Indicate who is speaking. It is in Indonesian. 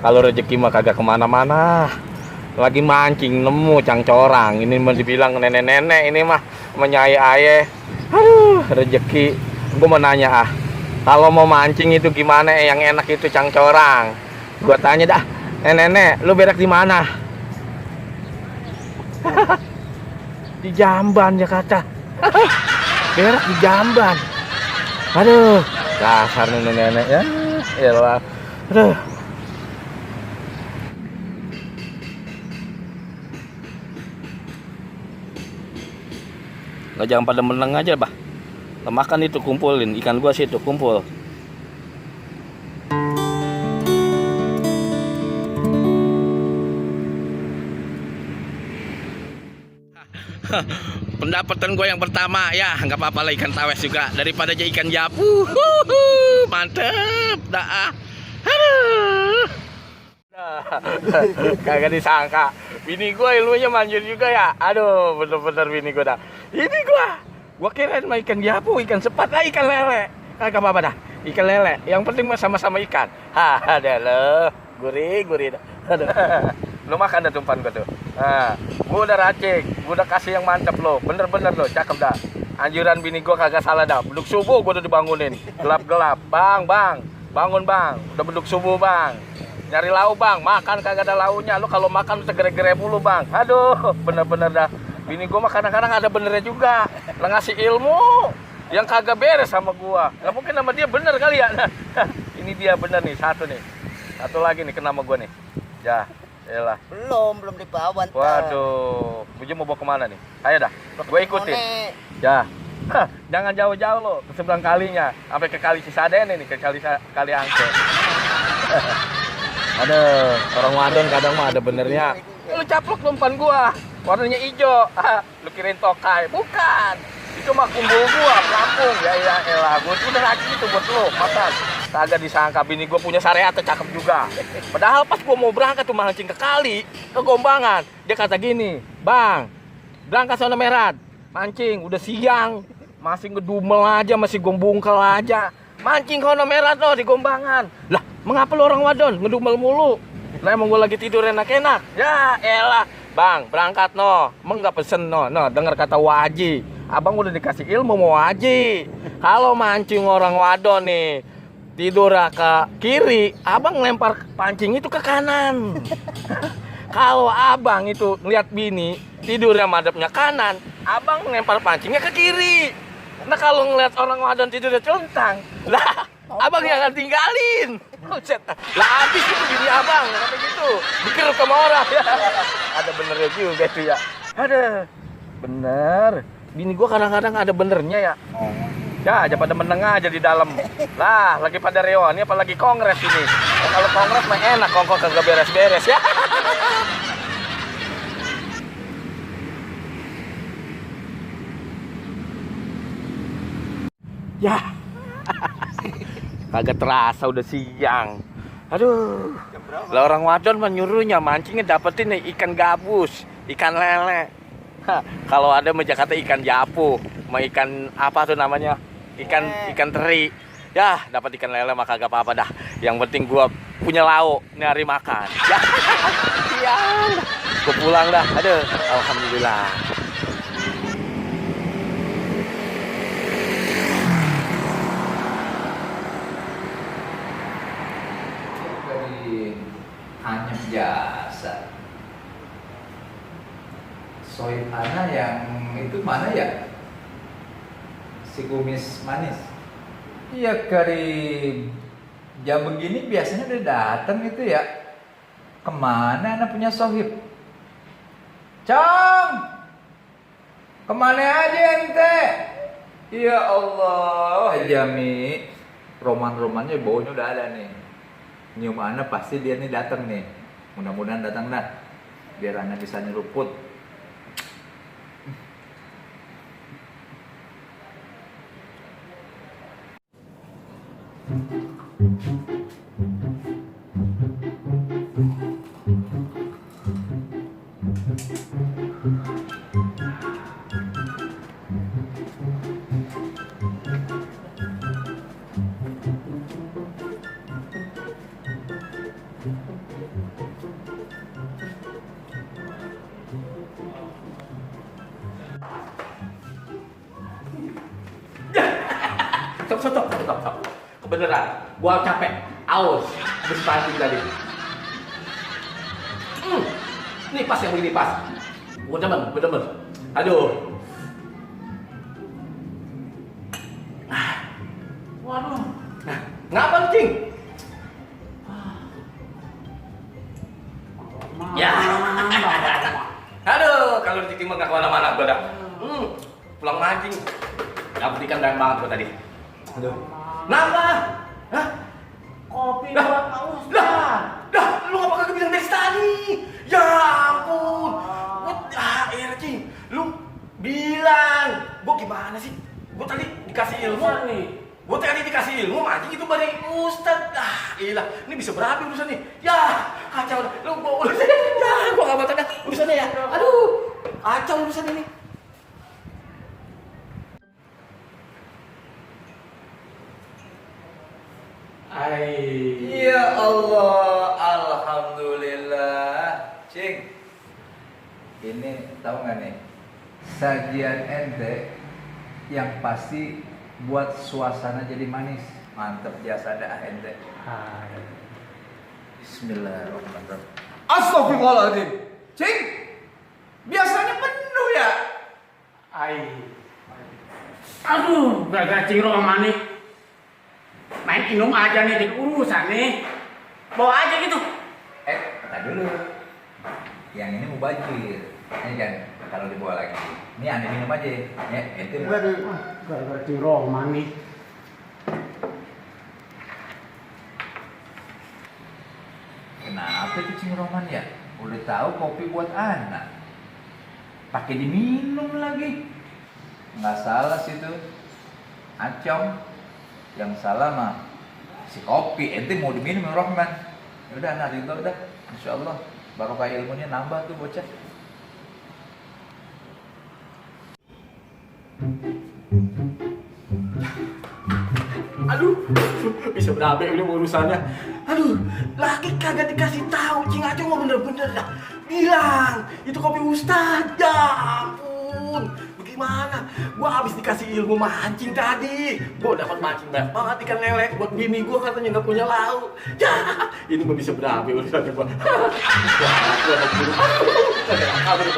Speaker 1: Kalau rezeki mah kagak kemana-mana. Lagi mancing nemu cangcorang. Ini mau dibilang nenek-nenek ini mah menyai aye. Aduh, rezeki. Gue mau nanya kalau mau mancing itu gimana yang enak itu cangcorang? Gue tanya dah, nenek-nenek, lu berak di mana? Di Jamban ya kata. Berak di Jamban. Aduh, dasar nenek-nenek ya. Elah. Aduh. Nggak, jangan pada meneng aja, bah. Makan itu kumpulin ikan gua situ kumpul. Pendapatan gue yang pertama ya, nggak apa-apa lah ikan tawes juga daripada aja ikan japu. Mantep dah. Aduh. Kagak disangka bini gue ilmunya manjur juga ya. Aduh, bener-bener bini gue dah. Ini gue kirain mah ikan japu, ikan sepat, ikan lele. Kagak apa-apa dah, ikan lele. Yang penting mah sama-sama ikan. Ada lo, gurih dah. Aduh. Lo makan dah tumpan gue tuh. Nah, gue udah racik, gue udah kasih yang mantep lo. Bener-bener lo, cakep dah. Anjuran bini gue kagak salah dah. Beduk subuh gue udah dibangunin. Gelap-gelap, bang, bangun bang. Udah beduk subuh bang. Nyari lau bang, makan kagak ada launya. Lu kalau makan segere-gere mulu bang. Aduh, bener-bener dah. Bini gue mah kadang-kadang ada benernya juga. Lah ngasih ilmu yang kagak beres sama gua. Gak mungkin sama dia bener kali ya. Nah, ini dia bener nih, satu nih. Satu lagi nih kena sama gua nih. Ya, elah.
Speaker 2: Belum dibawa.
Speaker 1: Waduh, Buju mau bawa kemana nih? Ayo dah, gue ikutin. Ya, jangan jauh-jauh lo, ke seberang kalinya, sampai ke kali Cisadene nih, ke kali Angke. Aduh, orang wadon kadang mah ada benernya. Lu caplok umpan gua, warnanya hijau. Lu kirain tokai? Bukan. Itu mah kumpul gua, pelampung. Ya elah, gua udah rajin itu buat lo, makan. Kagak disangka bini gua punya syariat cakep juga. Padahal pas gua mau berangkat tuh mancing ke kali, ke Gombangan, dia kata gini, "Bang, berangkat sana Merad. Mancing, udah siang. Masih ngedumel aja, masih gombungkel aja. Mancing kono Merad loh di Gombangan." Lah, mengapa lu orang wadon ngedumel mulu? Lah emang gua lagi tidur enak-enak. Ya elah, bang, berangkat no. Emang nggak pesen no. No, dengar kata Waji. Abang udah dikasih ilmu mau Waji. Kalau mancing orang wadon nih, tidur ke kiri, abang lempar pancing itu ke kanan. Kalau abang itu ngeliat bini tidurnya madepnya kanan, abang lempar pancingnya ke kiri. Nah kalau ngeliat orang wadon tidurnya celentang, lah abang yang akan tinggalin. Lah habis itu bini abang, sampai gitu dikeruk sama orang. Ada benernya juga itu ya. Ada bener. Bini gua kadang-kadang ada benernya ya. Ya, aja pada meneng aja di dalam. Lah, lagi pada reuni apa lagi kongres ini. Kalau kongres mah enak, kongko kagak beres-beres ya. Ya. Kagak terasa udah siang. Aduh. Lah orang wadon mah nyuruhnya mancingnya dapetin nih ikan gabus, ikan lele. Kalau ada mah Jakarta ikan japu, mau ikan apa tuh namanya? Ikan teri. Ya, dapat ikan lele mah kagak apa-apa dah. Yang penting gua punya lauk nyari makan. Ya. Siang. Gua pulang dah. Aduh, alhamdulillah.
Speaker 3: Hanya biasa. Soib ana yang itu mana ya? Si kumis manis. Iya kari jam begini biasanya udah datang itu ya. Kemana anak punya sohib? Cong, kemana aja ente? Ya Allah, Jami, roman-romannya baunya udah ada nih. Nyium anak pasti dia nih datang nih. Mudah-mudahan datang dah, biar anak bisa nyeruput.
Speaker 1: beneran. Gua capek. Aus. Habis pancing tadi. Ini pas yang begini pas. Gua demen, bener. Aduh. Waduh. Nah, ngapa lu, Cing? Ya. Aduh, kalau di Cing mah nggak kemana-mana gua dah. Pulang mancing. Dapet ikan banyak banget gua tadi. Aduh. Kenapa? Hah?
Speaker 2: Kopi buat Pak Ustaz.
Speaker 1: Dah, lu ngapa kagak bilang dari tadi? Ya ampun. Cing. Lu bilang. Gua gimana sih? Gua tadi dikasih ilmu nih. Gua tadi dikasih ilmu mancing itu dari Ustadz. Ilah, ini bisa berapi urusan nih. Ya, kacau dah. Lu gua urusan. Ya, gua enggak mau tanya urusannya ya. Aduh, kacau urusan ini.
Speaker 3: Ya Allah, alhamdulillah. Cing, ini tahu nggak nih, sajian ente yang pasti buat suasana jadi manis. Mantep biasa dah ente. Bismillahirrahmanirrahim. Astagfirullahaladzim. Cing, biasanya penuh ya.
Speaker 2: Aduh, gara-gara Ciro sama nih. Main minum aja nih, di urusan nih. Bawa aja gitu.
Speaker 3: Kata dulu. Yang ini mau banjir. Ini kan kalau dibawa lagi. Ini aneh minum aja. Ya, ente mau.
Speaker 2: Gara-gara Ciro sama nih.
Speaker 3: Kenapa itu Cing Roman ya? Udah tahu kopi buat anak. Pakai diminum lagi. Nggak salah sih itu. Acong. Yang salah mah si kopi. Ente mau diminum ya Rohman. Udah anak itu udah. Insya Allah barokah ilmunya nambah tuh bocah.
Speaker 1: Aduh, bisa berabe ini urusannya. Aduh, lagi kagak dikasih tahu. Cing aja mau bener-bener dah bilang itu kopi Ustadz. Ya ampun, bagaimana? Gua habis dikasih ilmu mancing tadi. Gua dapat mancing banyak banget ikan lele buat bini gua, katanya nggak punya lauk. Ya, ini mah bisa berabe urusannya gua. Gua kabur.